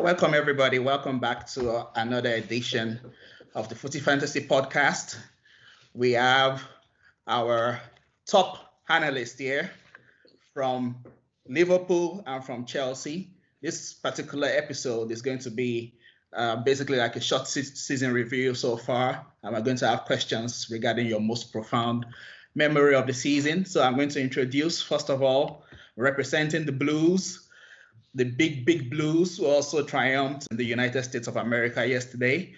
Welcome everybody. Welcome back to another edition of the Footy Fantasy Podcast. We have our top panelists here from Liverpool and from Chelsea. This particular episode is going to be basically like a short season review so far, and we're going to have questions regarding your most profound memory of the season. So I'm going to introduce, first of all, representing the Blues, the big Blues, who also triumphed in the United States of America yesterday,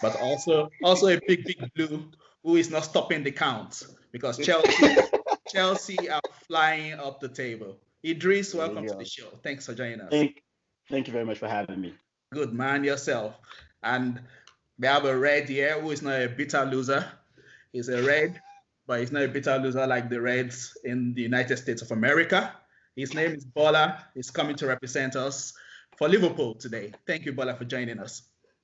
but also a big Blue who is not stopping the count because Chelsea are flying up the table. Idris, welcome to the show. Thanks for joining us. Thank you very much for having me. Good man, yourself. And we have a Red here who is not a bitter loser. He's a Red, but he's not a bitter loser like the Reds in the United States of America. His name is Bola. He's coming to represent us for Liverpool today. Thank you, Bola, for joining us.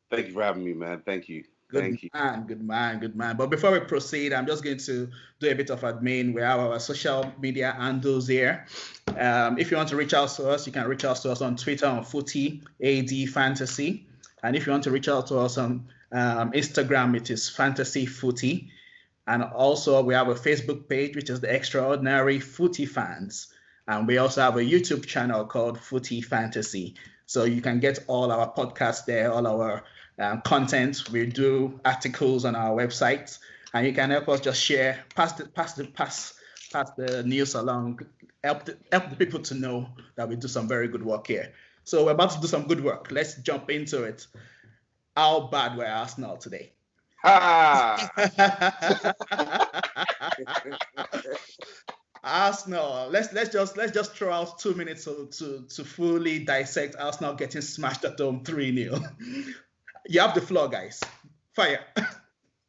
Thank you for having me, man. Thank you. Good man. But before we proceed, I'm just going to do a bit of admin. We have our social media handles here. If you want to reach out to us, you can reach out to us on Twitter on Footy AD Fantasy. And if you want to reach out to us on Instagram, it is Fantasy Footy. And also we have a Facebook page, which is the Extraordinary Footy Fans. And we also have a YouTube channel called Footy Fantasy. So you can get all our podcasts there, all our content. We do articles on our website, and you can help us just share, pass the news along, help the people to know that we do some very good work here. So we're about to do some good work. Let's jump into it. How bad were Arsenal today? Arsenal. Let's just throw out 2 minutes to fully dissect Arsenal getting smashed at home 3-0. You have the floor, guys. Fire.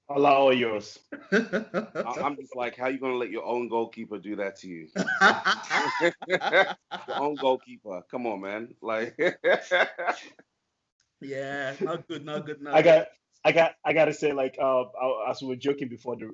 Allow yours. I'm just like, how you gonna let your own goalkeeper do that to you? Your own goalkeeper. Come on, man. Like. Yeah, not good. I gotta say, like, as we were joking before the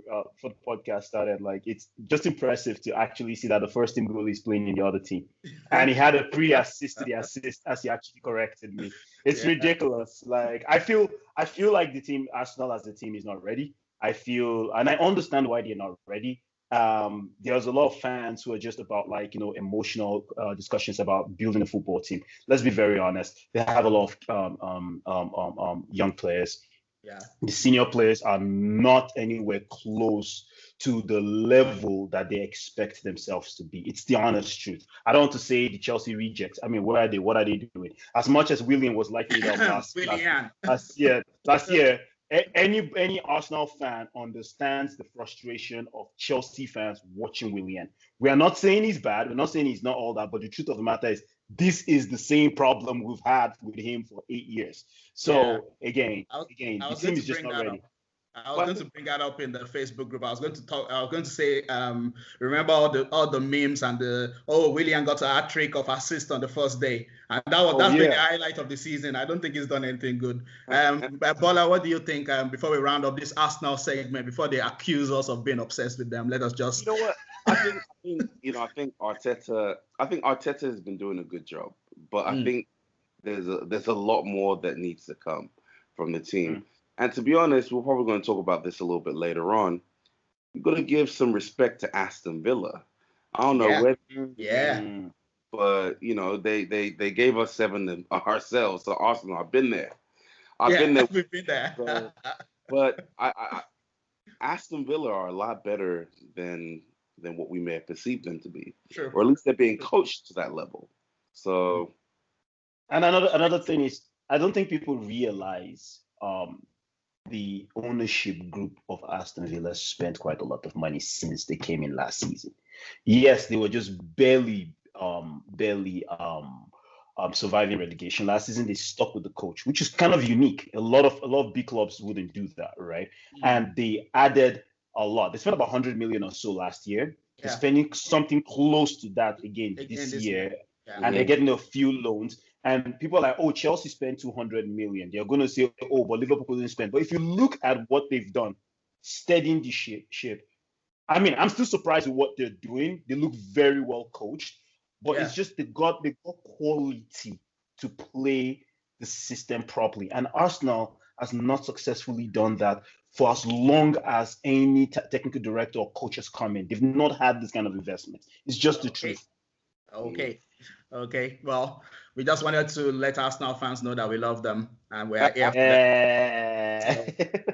podcast started, like, it's just impressive to actually see that the first team goal is playing in the other team, and he had a pre-assist to the assist as he actually corrected me. It's ridiculous. Like, I feel like the team, Arsenal as a team, is not ready. I feel, and I understand why they're not ready. There's a lot of fans who are just about, like, emotional discussions about building a football team. Let's be very honest. They have a lot of young players. Yeah, the senior players are not anywhere close to the level that they expect themselves to be. It's the honest truth. I don't want to say the Chelsea rejects. I mean, what are they doing? As much as Willian was likely that last year, any Arsenal fan understands the frustration of Chelsea fans watching Willian. We are not saying he's bad. We're not saying he's not all that. But the truth of the matter is, this is the same problem we've had with him for 8 years. So again, the team is just not ready. I was going to bring that up in the Facebook group. I was going to say, remember all the memes and Willian got a hat trick of assist on the first day, and that's been the highlight of the season. I don't think he's done anything good. Bola, what do you think? Before we round up this Arsenal segment, before they accuse us of being obsessed with them, let us just. You know what? I think Arteta has been doing a good job, but I think there's a lot more that needs to come from the team. And to be honest, we're probably going to talk about this a little bit later on. You've got to give some respect to Aston Villa. I don't know whether, but they gave us 7 ourselves. So Arsenal, I've been there. We've been there. So, but Aston Villa are a lot better than what we may have perceived them to be. Sure. Or at least they're being coached to that level. So, and another thing is, I don't think people realize the ownership group of Aston Villa spent quite a lot of money since they came in last season. Yes, they were just barely surviving relegation. Last season, they stuck with the coach, which is kind of unique. A lot of big clubs wouldn't do that, right? And they added a lot. They spent about 100 million or so last year. They're spending something close to that again this year. And they're getting a few loans. And people are like, oh, Chelsea spent 200 million. They're going to say, oh, but Liverpool didn't spend. But if you look at what they've done, steadying the ship, I mean, I'm still surprised with what they're doing. They look very well coached. But it's just they got quality to play the system properly. And Arsenal has not successfully done that for as long as any technical director or coach has come in. They've not had this kind of investment. It's just the truth. Okay. Well, we just wanted to let Arsenal fans know that we love them and we're here for them. So,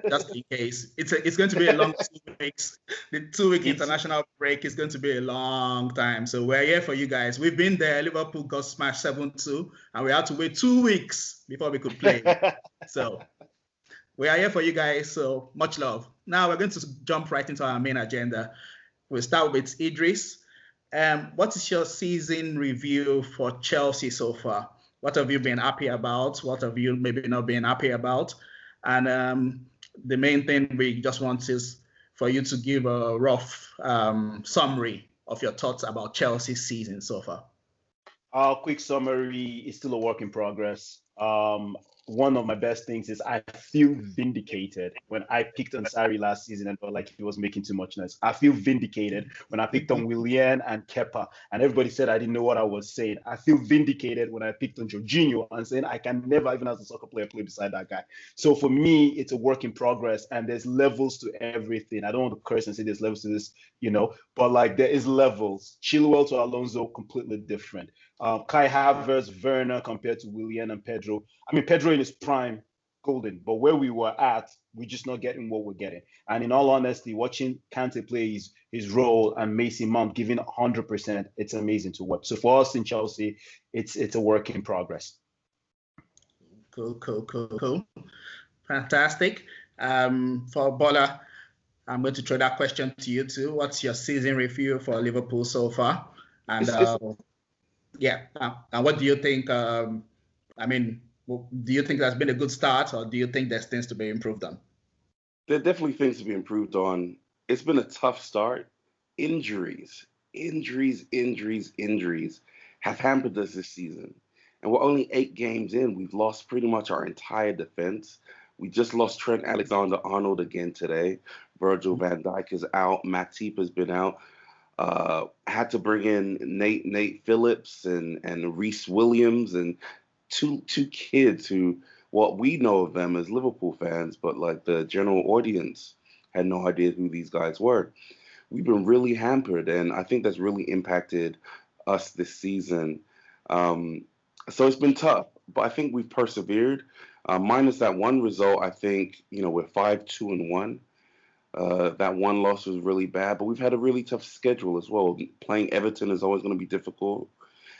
just in case. It's going to be a long 2 weeks. The 2-week international break is going to be a long time. So we're here for you guys. We've been there. Liverpool got smashed 7-2 and we had to wait 2 weeks before we could play. So we are here for you guys. So much love. Now we're going to jump right into our main agenda. We'll start with Idris. What is your season review for Chelsea so far? What have you been happy about? What have you maybe not been happy about? And the main thing we just want is for you to give a rough summary of your thoughts about Chelsea's season so far. Our quick summary is still a work in progress. One of my best things is I feel vindicated when I picked on Sarri last season and felt like he was making too much noise. I feel vindicated when I picked on Willian and Kepa and everybody said I didn't know what I was saying. I feel vindicated when I picked on Jorginho and saying I can never, even as a soccer player, play beside that guy. So for me, it's a work in progress and there's levels to everything. I don't want to curse and say there's levels to this, but like there is levels. Chilwell to Alonso, completely different. Kai Havertz, Werner compared to Willian and Pedro. I mean, Pedro in his prime, golden. But where we were at, we're just not getting what we're getting. And in all honesty, watching Kante play his role and Mason Mount giving 100%, it's amazing to watch. So for us in Chelsea, it's a work in progress. Cool. Fantastic. For Bola, I'm going to throw that question to you too. What's your season review for Liverpool so far? And and what do you think? Do you think that's been a good start, or do you think there's things to be improved on? There are definitely things to be improved on. It's been a tough start. Injuries have hampered us this season. And we're only 8 games in. We've lost pretty much our entire defense. We just lost Trent Alexander-Arnold again today. Virgil van Dijk is out. Matip has been out. Had to bring in Nate Phillips and Reece Williams and two kids who, what we know of them as Liverpool fans, but like the general audience had no idea who these guys were. We've been really hampered, and I think that's really impacted us this season. So it's been tough, but I think we've persevered. Minus that one result, I think, we're 5-2-1. That one loss was really bad, but we've had a really tough schedule as well. Playing Everton is always going to be difficult.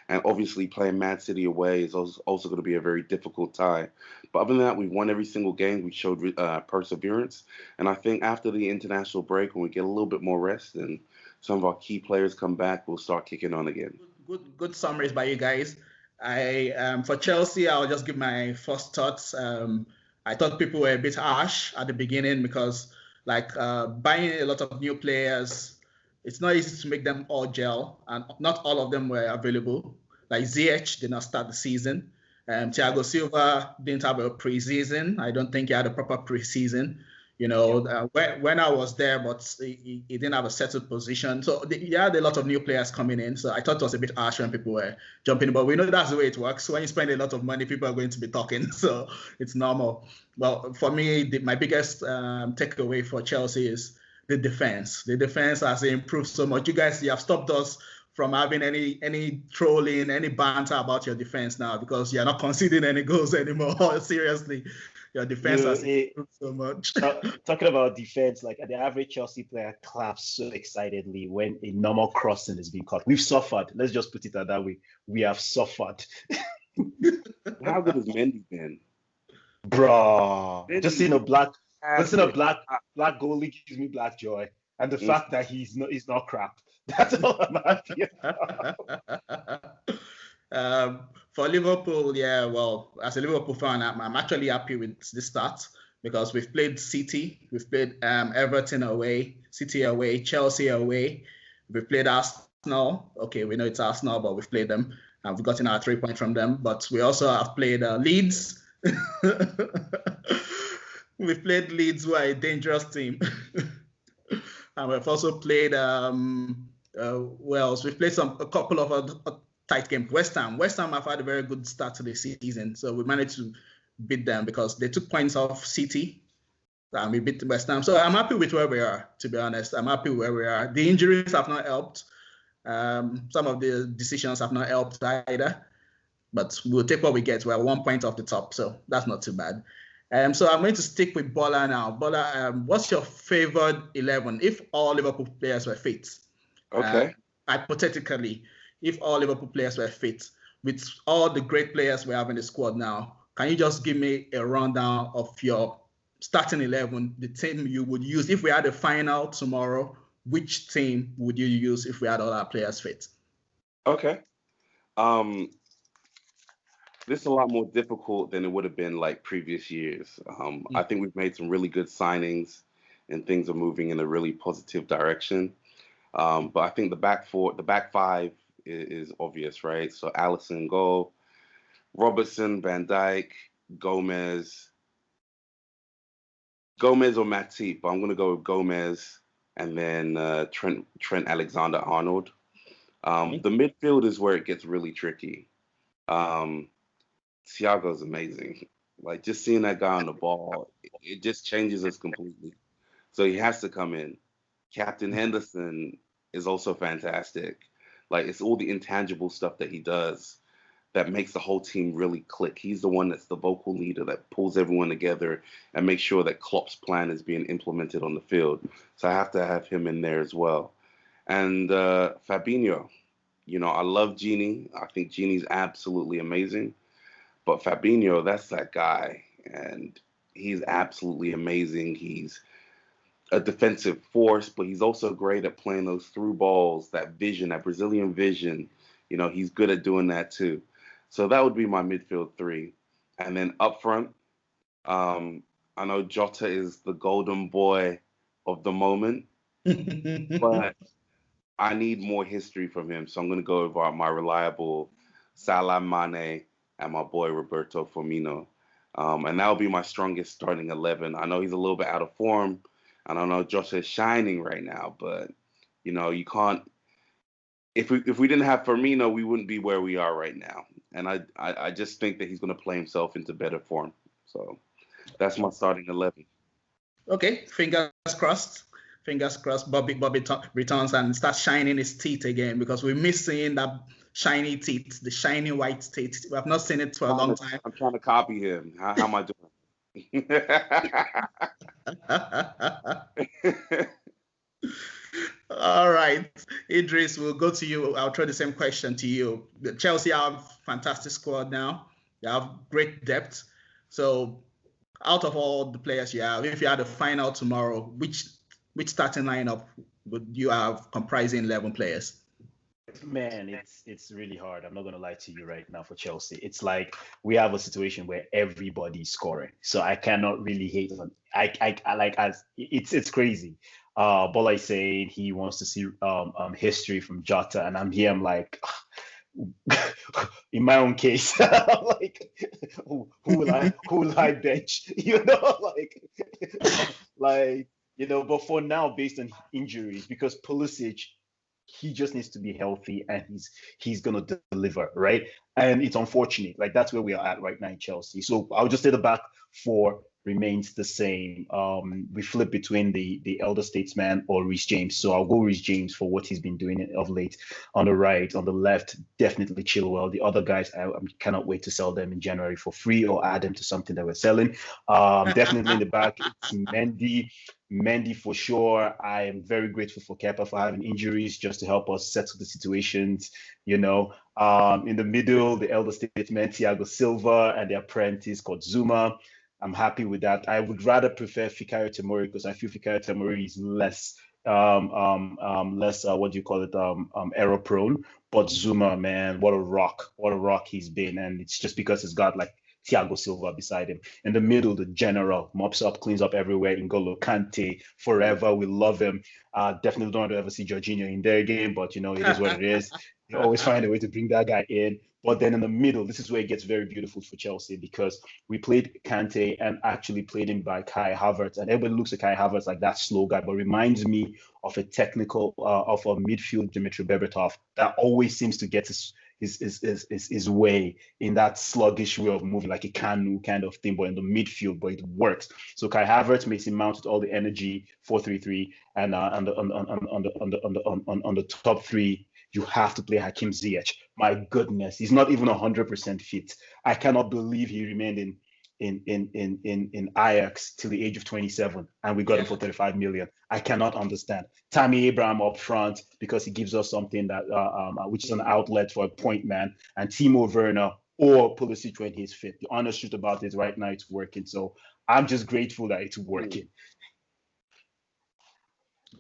And obviously playing Man City away is also going to be a very difficult tie. But other than that, we've won every single game. We showed perseverance. And I think after the international break, when we get a little bit more rest and some of our key players come back, we'll start kicking on again. Good summaries by you guys. For Chelsea, I'll just give my first thoughts. I thought people were a bit harsh at the beginning because buying a lot of new players, it's not easy to make them all gel, and not all of them were available. Like Ziyech did not start the season. Thiago Silva didn't have a preseason. I don't think he had a proper preseason. When I was there, but he didn't have a settled position. So he had a lot of new players coming in. So I thought it was a bit harsh when people were jumping. But we know that's the way it works. When you spend a lot of money, people are going to be talking. So it's normal. Well, for me, my biggest takeaway for Chelsea is the defense. The defense has improved so much. You guys, you have stopped us from having any trolling, any banter about your defense now because you're not conceding any goals anymore. Seriously, your defense has improved so much. Talking about defense, like the average Chelsea player claps so excitedly when a normal crossing is being caught. We've suffered. Let's just put it that way. We have suffered. How good has Mendy been? Bro, just seeing a black goalie gives me black joy, and the fact that he's not crap. That's all I'm happy about. For Liverpool, as a Liverpool fan, I'm actually happy with the start because we've played City, we've played Everton away, City away, Chelsea away, we've played Arsenal. Okay, we know it's Arsenal, but we've played them and we've gotten our 3 points from them. But we also have played Leeds. We've played Leeds, who are a dangerous team. And we've also played, We've played a couple of tight game. West Ham have had a very good start to the season, so we managed to beat them because they took points off City. And we beat West Ham. So I'm happy with where we are, to be honest. I'm happy where we are. The injuries have not helped. Some of the decisions have not helped either. But we'll take what we get. We're 1 point off the top, so that's not too bad. So I'm going to stick with Bola now. Bola, what's your favored 11 if all Liverpool players were fit? Okay. Hypothetically, if all Liverpool players were fit, with all the great players we have in the squad now, can you just give me a rundown of your starting 11, the team you would use if we had a final tomorrow? Which team would you use if we had all our players fit? Okay. This is a lot more difficult than it would have been like previous years. I think we've made some really good signings and things are moving in a really positive direction. But I think the back five is obvious, right? So Alisson goal, Robertson, Van Dijk, Gomez or Matip. But I'm going to go with Gomez and then Trent Alexander-Arnold. The midfield is where it gets really tricky. Thiago's amazing. Like, just seeing that guy on the ball, it just changes us completely. So he has to come in. Captain Henderson is also fantastic. Like, it's all the intangible stuff that he does that makes the whole team really click. He's the one that's the vocal leader that pulls everyone together and makes sure that Klopp's plan is being implemented on the field. So I have to have him in there as well. And Fabinho, I love Gini. I think Gini's absolutely amazing. But Fabinho, that's that guy. And he's absolutely amazing. He's a defensive force, but he's also great at playing those through balls, that vision, that Brazilian vision. He's good at doing that too. So that would be my midfield three. And then up front, I know Jota is the golden boy of the moment, but I need more history from him. So I'm going to go over my reliable Salah, Mane, and my boy Roberto Firmino. And that will be my strongest starting 11. I know he's a little bit out of form. I don't know, Jota is shining right now, but, you can't. If we didn't have Firmino, we wouldn't be where we are right now. And I just think that he's going to play himself into better form. So that's my starting 11. Okay, fingers crossed. Fingers crossed. Bobby returns and starts shining his teeth again, because we miss seeing that shiny teeth, the shiny white teeth. We have not seen it for a long time. I'm trying to copy him. How am I doing? All right, Idris, we'll go to you. I'll throw the same question to you. Chelsea have fantastic squad now. They have great depth. So out of all the players you have, if you had a final tomorrow, which starting lineup would you have comprising 11 players? Man, it's really hard. I'm not gonna lie to you right now for Chelsea. It's like we have a situation where everybody's scoring, so I cannot really hate on. It's crazy. Bola is saying he wants to see history from Jota, and I'm like, in my own case, like who will I bench? But for now, based on injuries, because Pulisic, he just needs to be healthy and he's gonna deliver, right? And it's unfortunate, like that's where we are at right now in Chelsea. So I'll just say the back four remains the same. We flip between the elder statesman or Reece James. So I'll go Reece James for what he's been doing of late. On the right, on the left, definitely Chilwell. The other guys, I cannot wait to sell them in January for free or add them to something that we're selling. Definitely in the back, it's Mendy for sure. I am very grateful for Kepa for having injuries just to help us settle the situations, In the middle, the elder statesman, Thiago Silva, and the apprentice called Zuma. I'm happy with that. I would rather prefer Fikayo Tomori because I feel Fikayo Tomori is less error prone. But Zuma, man, what a rock he's been, and it's just because he's got like Thiago Silva beside him. In the middle, the general mops up, cleans up everywhere. N'Golo Kante, forever. We love him. Definitely don't want to ever see Jorginho in their game, but it is what it is. You always find a way to bring that guy in. But then in the middle, this is where it gets very beautiful for Chelsea because we played Kante and actually played him by Kai Havertz. And everybody looks at Kai Havertz like that slow guy, but reminds me of a technical, of a midfield Dmitry Berbatov that always seems to get his way in that sluggish way of moving, like a canoe kind of thing, but in the midfield, but it works. So Kai Havertz makes him mount with all the energy, 4-3-3, and on the top three, you have to play Hakim Ziyech. My goodness, he's not even 100% fit. I cannot believe he remained in Ajax till the age of 27, and we got him for 35 million. I cannot understand. Tammy Abraham up front because he gives us something that which is an outlet for a point man, and Timo Werner or Pulisic when he's fit. The honest truth about it, right now it's working. So I'm just grateful that it's working.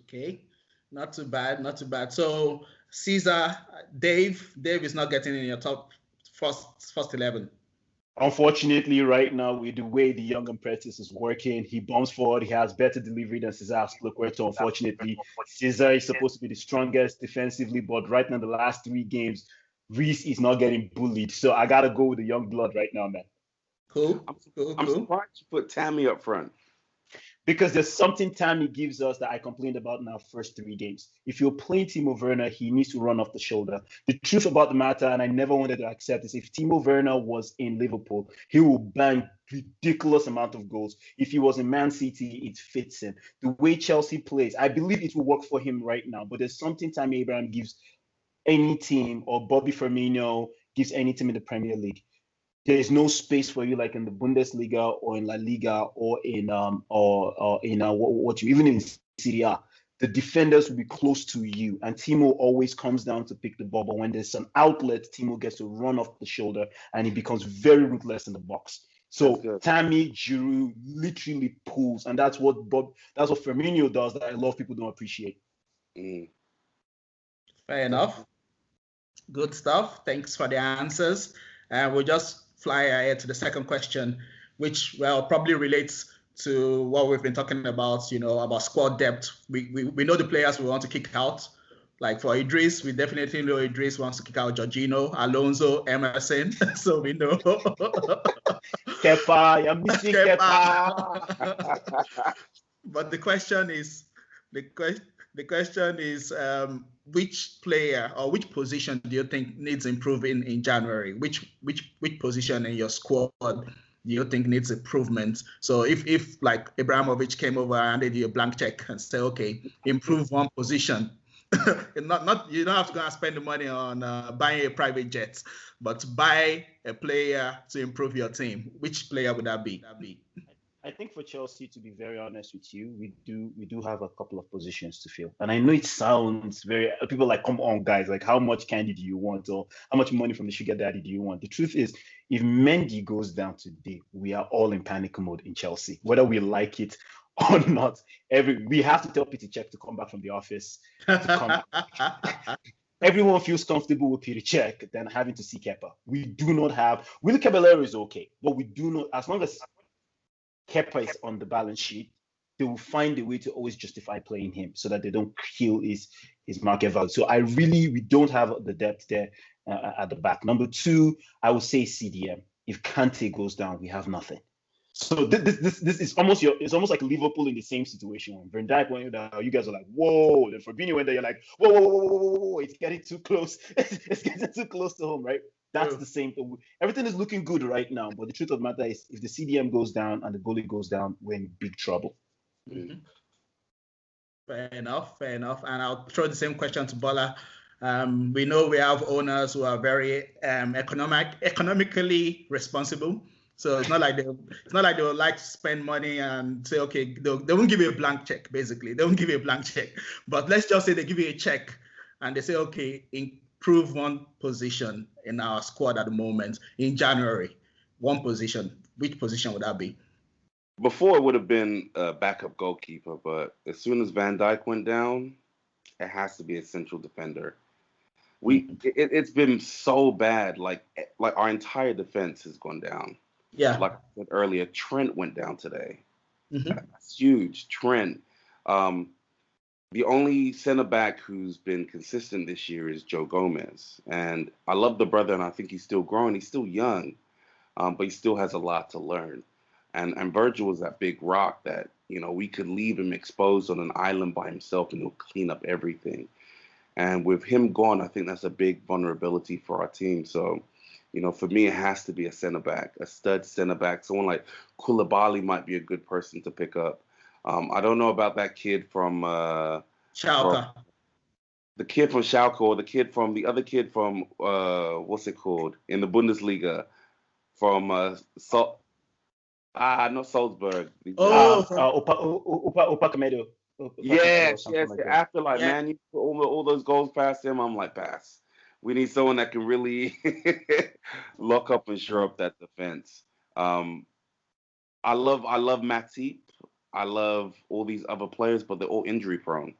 Okay, not too bad, not too bad. So Caesar, Dave is not getting in your top first 11. Unfortunately, right now, with the way the young apprentice is working, he bumps forward. He has better delivery than Cesar Azpilicueta. Unfortunately, Cesar is supposed to be the strongest defensively, but right now, the last 3 games, Reece is not getting bullied. So I got to go with the young blood right now, man. Cool. I'm surprised you put Tammy up front. Because there's something Tammy gives us that I complained about in our first 3 games. If you're playing Timo Werner, he needs to run off the shoulder. The truth about the matter, and I never wanted to accept this, if Timo Werner was in Liverpool, he will bang ridiculous amount of goals. If he was in Man City, it fits him. The way Chelsea plays, I believe it will work for him right now. But there's something Tammy Abraham gives any team, or Bobby Firmino gives any team in the Premier League. There is no space for you like in the Bundesliga or in La Liga or in even in Serie A. The defenders will be close to you, and Timo always comes down to pick the ball. But when there's an outlet, Timo gets to run off the shoulder, and he becomes very ruthless in the box. So Tammy Giroud literally pulls, and that's what Firmino does that a lot of people don't appreciate. Fair enough. Good stuff. Thanks for the answers. We'll just fly ahead to the second question, which probably relates to what we've been talking about, about squad depth. We know the players we want to kick out. Like for Idris, we definitely know Idris wants to kick out Jorginho, Alonso, Emerson. So we know. Kepa, I'm missing Kepa. But the question is, which player or which position do you think needs improving in January? Which position in your squad do you think needs improvement? So if like Ibrahimovic came over and handed you a blank check and said, okay, improve one position, not you don't have to go and spend the money on buying a private jet, but buy a player to improve your team. Which player would that be? I think for Chelsea, to be very honest with you, we do have a couple of positions to fill. And I know it sounds very, people like, come on, guys, like how much candy do you want? Or how much money from the sugar daddy do you want? The truth is, if Mendy goes down today, we are all in panic mode in Chelsea, whether we like it or not. We have to tell Peter Cech to come back from the office. Everyone feels comfortable with Peter Cech than having to see Kepa. We do not have, Willy Caballero is okay, but we do not, as long as Kepa is on the balance sheet, they will find a way to always justify playing him so that they don't kill his market value. So we don't have the depth there at the back. Number 2, I would say CDM. If Kante goes down, we have nothing. So this is almost it's almost like Liverpool in the same situation. When Van Dijk went down, you guys are like, whoa. Then Fabinho went there, you're like, whoa, it's getting too close. It's getting too close to home, right? That's the same thing. Everything is looking good right now, but the truth of the matter is, if the CDM goes down and the goalie goes down, we're in big trouble. Mm-hmm. Fair enough. And I'll throw the same question to Bola. We know we have owners who are very economically responsible. So it's not like they would like to spend money and say, okay, they won't give you a blank check. Basically, they won't give you a blank check. But let's just say they give you a check and they say, okay, improve one position in our squad at the moment in January. One position. Which position would that be? Before it would have been a backup goalkeeper, but as soon as Van Dijk went down, it has to be a central defender. It's been so bad. Like our entire defense has gone down. Yeah. Like I said earlier, Trent went down today. Mm-hmm. That's huge. Trent. The only center back who's been consistent this year is Joe Gomez. And I love the brother, and I think he's still growing. He's still young, but he still has a lot to learn. And Virgil was that big rock that, we could leave him exposed on an island by himself and he'll clean up everything. And with him gone, I think that's a big vulnerability for our team. So, for me, it has to be a center back, a stud center back. Someone like Koulibaly might be a good person to pick up. I don't know about that kid from Schalke. The kid from Schalke, or the other kid from what's it called in the Bundesliga from not Salzburg. Upamecano. Yes. Like After Yeah. man, you put all those goals past him, I'm like, pass. We need someone that can really lock up and shore up that defense. I love Matip. I love all these other players, but they're all injury prone.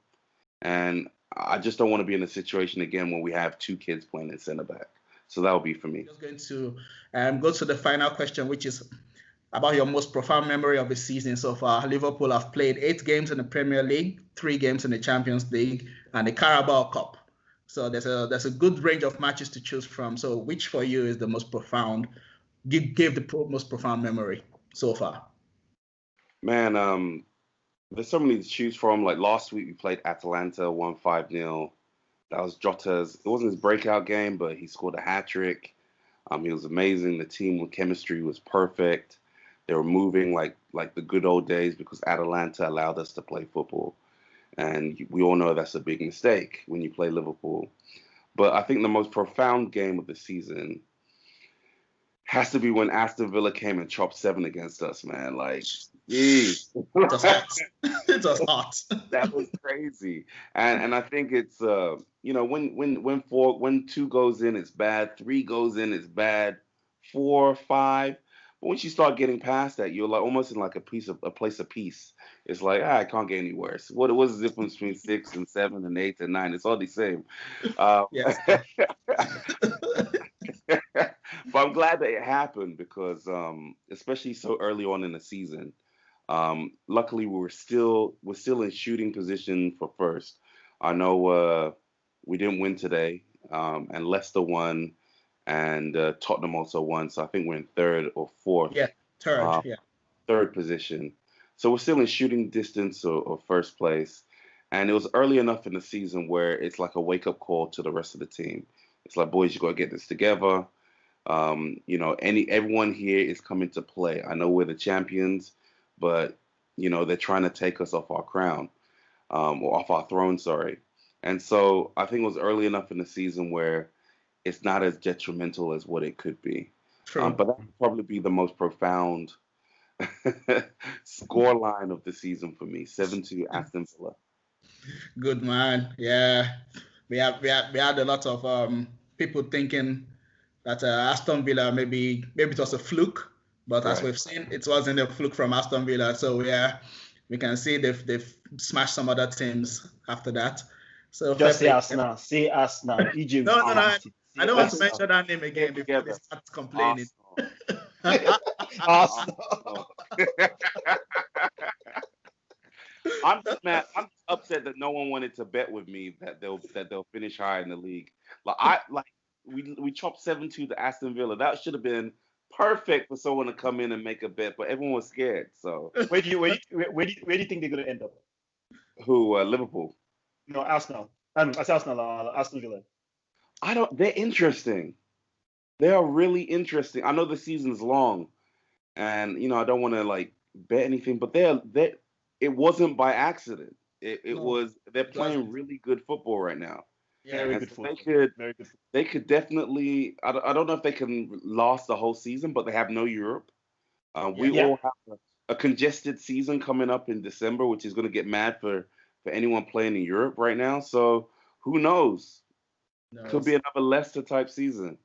And I just don't want to be in a situation again where we have two kids playing at center back. So that would be for me. Just going to go to the final question, which is about your most profound memory of the season so far. Liverpool have played 8 games in the Premier League, 3 games in the Champions League, and the Carabao Cup. So there's a good range of matches to choose from. So which for you is the most profound? Gave the most profound memory so far? Man, there's so many to choose from. Like last week, we played Atalanta, won 5-0. That was Jota's. It wasn't his breakout game, but he scored a hat trick. He was amazing. The team chemistry was perfect. They were moving like the good old days because Atalanta allowed us to play football. And we all know that's a big mistake when you play Liverpool. But I think the most profound game of the season has to be when Aston Villa came and chopped 7 against us, man. Like, geez. It was hot. It was hot. That was crazy. And I think it's when 2 goes in, it's bad. 3 goes in, it's bad. 4, 5. But once you start getting past that, you're like almost in like a place of peace. It's like, it can't get any worse. What was the difference between 6 and 7 and 8 and 9? It's all the same. Yes. But I'm glad that it happened because, especially so early on in the season, luckily we're still in shooting position for first. I know we didn't win today, and Leicester won, and Tottenham also won. So I think we're in 3rd or 4th. Yeah, 3rd. Yeah. 3rd position. So we're still in shooting distance or first place. And it was early enough in the season where it's like a wake-up call to the rest of the team. It's like, boys, you got to get this together. Everyone here is coming to play. I know we're the champions, but, they're trying to take us off our crown, or off our throne, sorry. And so I think it was early enough in the season where it's not as detrimental as what it could be. True. But that would probably be the most profound score line of the season for me. 7-2 Aston Villa. Good man. Yeah, we had a lot of people thinking that Aston Villa maybe it was a fluke, but as we've seen, it wasn't a fluke from Aston Villa. So yeah, we can see they've smashed some other teams after that. So just say Arsenal. Say Arsenal. Egypt. No. I don't want to mention that name again before they start complaining. Arsenal. I'm just mad. I'm upset that no one wanted to bet with me that they'll finish high in the league. We chopped 7-2 to Aston Villa. That should have been perfect for someone to come in and make a bet, but everyone was scared. So where do you think they're gonna end up? Who? Liverpool? No, Arsenal. I say Arsenal. Aston Villa. They're interesting. They are really interesting. I know the season's long, and I don't want to bet anything, but it wasn't by accident. They're playing really good football right now. Yeah, very good football. They could definitely. I don't know if they can last the whole season, but they have no Europe. We all have a congested season coming up in December, which is going to get mad for anyone playing in Europe right now. So who knows? Could be another Leicester type season.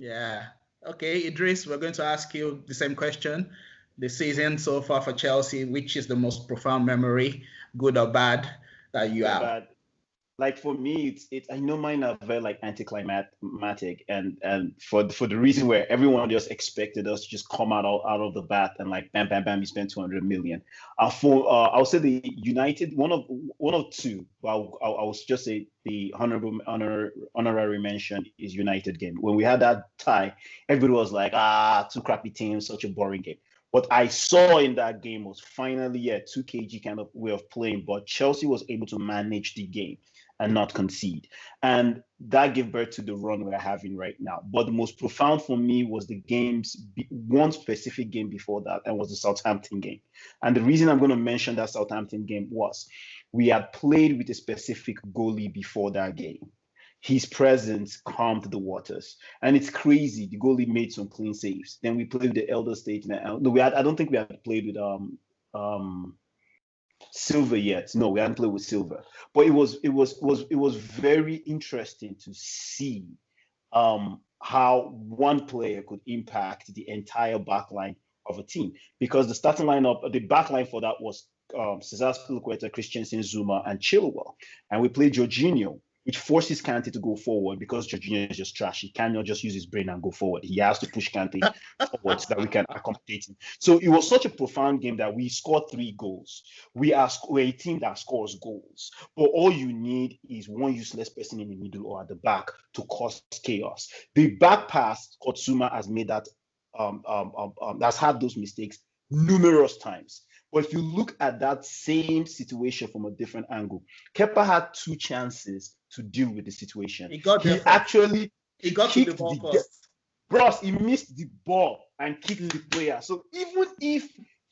Yeah. Okay, Idris, we're going to ask you the same question. The season so far for Chelsea, which is the most profound memory, good or bad, that you have? Bad. Like for me, it's I know mine are very anticlimactic, and for the reason where everyone just expected us to just come out of the bat and bam bam bam, you spend 200 million. I'll say the United one of two. Well, I'll just say the honorary mention is United game. When we had that tie, everybody was like, 2 crappy teams, such a boring game. What I saw in that game was finally 2 kg kind of way of playing, but Chelsea was able to manage the game. and not concede. And that gave birth to the run we're having right now. But the most profound for me was the one specific game before that, and was the Southampton game. And the reason I'm going to mention that Southampton game was we had played with a specific goalie before that game. His presence calmed the waters. And it's crazy. The goalie made some clean saves. Then we played with the elder statesman. No, I don't think we had played with Silver yet. No, we hadn't played with Silver. But it was very interesting to see how one player could impact the entire backline of a team. Because the starting lineup, the backline for that was Cesar Spilicueta, Christensen, Zuma, and Chilwell. And we played Jorginho, which forces Kante to go forward because Jorginho is just trash. He cannot just use his brain and go forward. He has to push Kante forward so that we can accommodate him. So it was such a profound game that we scored 3 goals. We're a team that scores goals. But all you need is one useless person in the middle or at the back to cause chaos. The back pass, Kotsuma has made that, has had those mistakes numerous times. But if you look at that same situation from a different angle, Kepa had 2 chances to deal with the situation. He got to the ball first. Bros, he missed the ball and kicked the player. So even if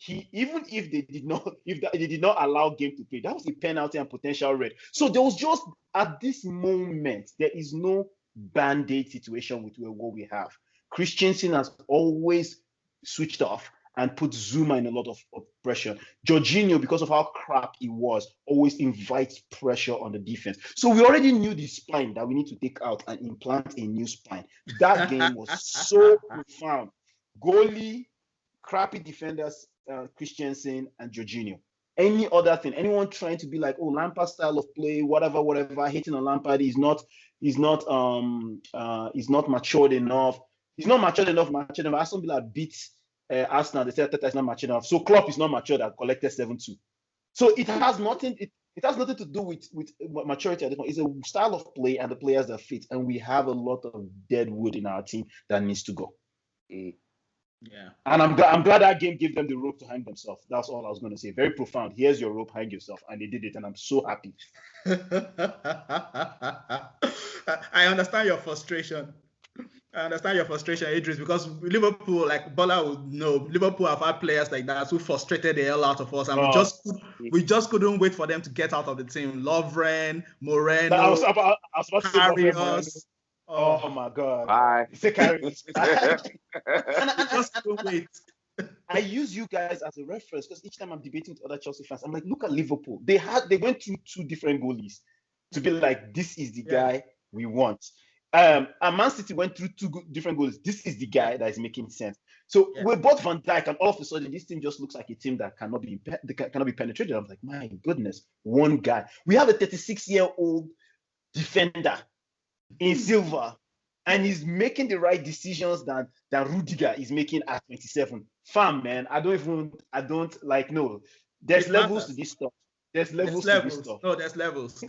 they did not allow game to play, that was a penalty and potential red. So there was just, at this moment, there is no band-aid situation with what we have. Christensen has always switched off and put Zuma in a lot of pressure. Jorginho, because of how crap he was, always invites pressure on the defense. So we already knew the spine that we need to take out and implant a new spine. That game was so profound. Goalie, crappy defenders, Christensen and Jorginho. Any other thing, anyone trying to be like, oh, Lampard style of play, whatever, hating on Lampard, he's not matured enough. He's not matured enough. Aston Villa beats Arsenal, they said Teta is not mature enough. So Klopp is not mature that collected 7-2. So it has nothing. It has nothing to do with maturity at this point. It's a style of play and the players that fit. And we have a lot of dead wood in our team that needs to go. Yeah. And I'm glad that game gave them the rope to hang themselves. That's all I was going to say. Very profound. Here's your rope, hang yourself. And they did it. And I'm so happy. I understand your frustration. Idris, because Liverpool, like Bola would know, Liverpool have had players like that who frustrated the hell out of us, and we just couldn't wait for them to get out of the team. Lovren, Moreno, I was about to carry us. Oh my God! Bye. Carry us. Just couldn't wait. I use you guys as a reference because each time I'm debating with other Chelsea fans, I'm like, look at Liverpool. They went through 2 different goalies to be like, this is the guy we want. And Man City went through 2 different goals. This is the guy that is making sense. So we bought Van Dijk, and all of a sudden, this team just looks like a team that cannot be penetrated. I was like, my goodness, one guy. We have a 36-year-old defender in Silva, and he's making the right decisions that Rudiger is making at 27. Fam, man, no. There's levels to this stuff. There's levels to this stuff. No, there's levels.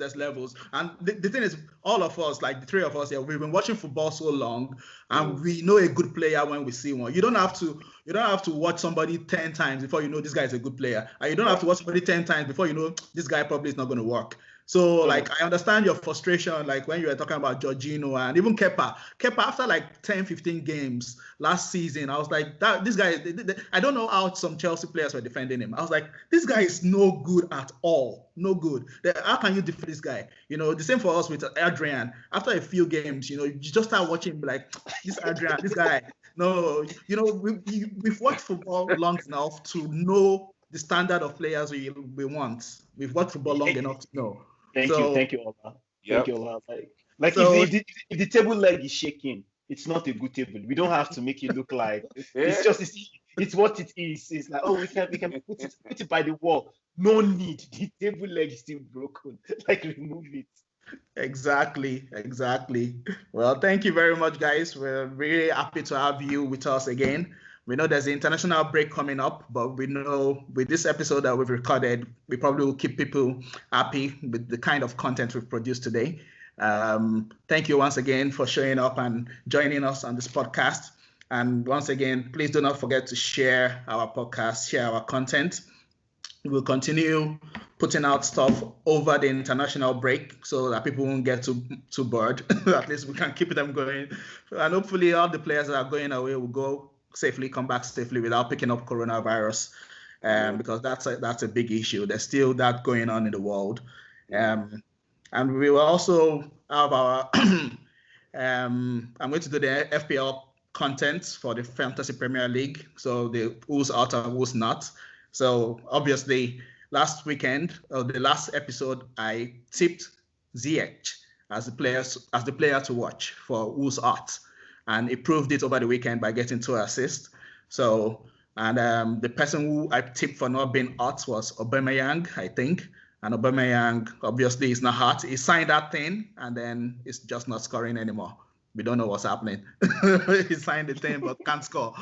And the thing is, all of us, like the 3 of us here, we've been watching football so long, and we know a good player when we see one. You don't have to watch somebody 10 times before you know this guy is a good player. And you don't have to watch somebody 10 times before you know this guy probably is not going to work. So, like, I understand your frustration, like, when you were talking about Jorginho and even Kepa. Kepa, after, like, 10, 15 games last season, I was like, this guy, I don't know how some Chelsea players were defending him. I was like, this guy is no good at all. No good. How can you defend this guy? You know, the same for us with Adrian. After a few games, you know, you just start watching, like, this Adrian, this guy. No, you know, we've watched football long enough to know the standard of players we want. We've watched football long enough to know. Thank you, Ola. Thank you, Ola. Like if the table leg is shaking, it's not a good table. We don't have to make it look like it's what it is. It's like, oh, we can put it by the wall. No need. The table leg is still broken. Like, remove it. Exactly. Well, thank you very much, guys. We're really happy to have you with us again. We know there's an international break coming up, but we know with this episode that we've recorded, we probably will keep people happy with the kind of content we've produced today. Thank you once again for showing up and joining us on this podcast. And once again, please do not forget to share our podcast, share our content. We'll continue putting out stuff over the international break so that people won't get too bored. At least we can keep them going. And hopefully all the players that are going away will go safely, come back safely without picking up coronavirus. Because that's a big issue. There's still that going on in the world. And we will also have our I'm going to do the FPL content for the Fantasy Premier League. So the who's out and who's not. So obviously last weekend, the last episode, I tipped Ziyech as the player to watch for who's out. And he proved it over the weekend by getting 2 assists. So, and the person who I tipped for not being out was Aubameyang, I think. And Aubameyang obviously is not hot. He signed that thing and then it's just not scoring anymore. We don't know what's happening. He signed the thing but can't score.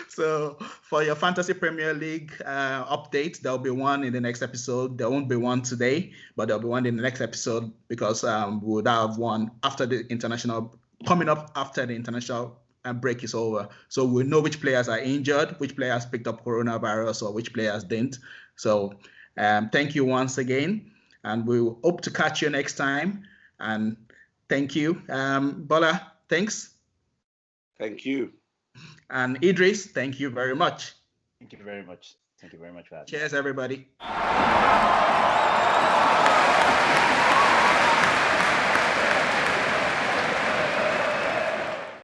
So for your Fantasy Premier League update, there'll be one in the next episode. There won't be one today, but there'll be one in the next episode because we would have one after the international, coming up after the international break is over. So we'll know which players are injured, which players picked up coronavirus, or which players didn't. So thank you once again, and we hope to catch you next time. And thank you. Bola, thanks. Thank you. And Idris, thank you very much. Thank you very much. Thank you very much for having me. Cheers, everybody.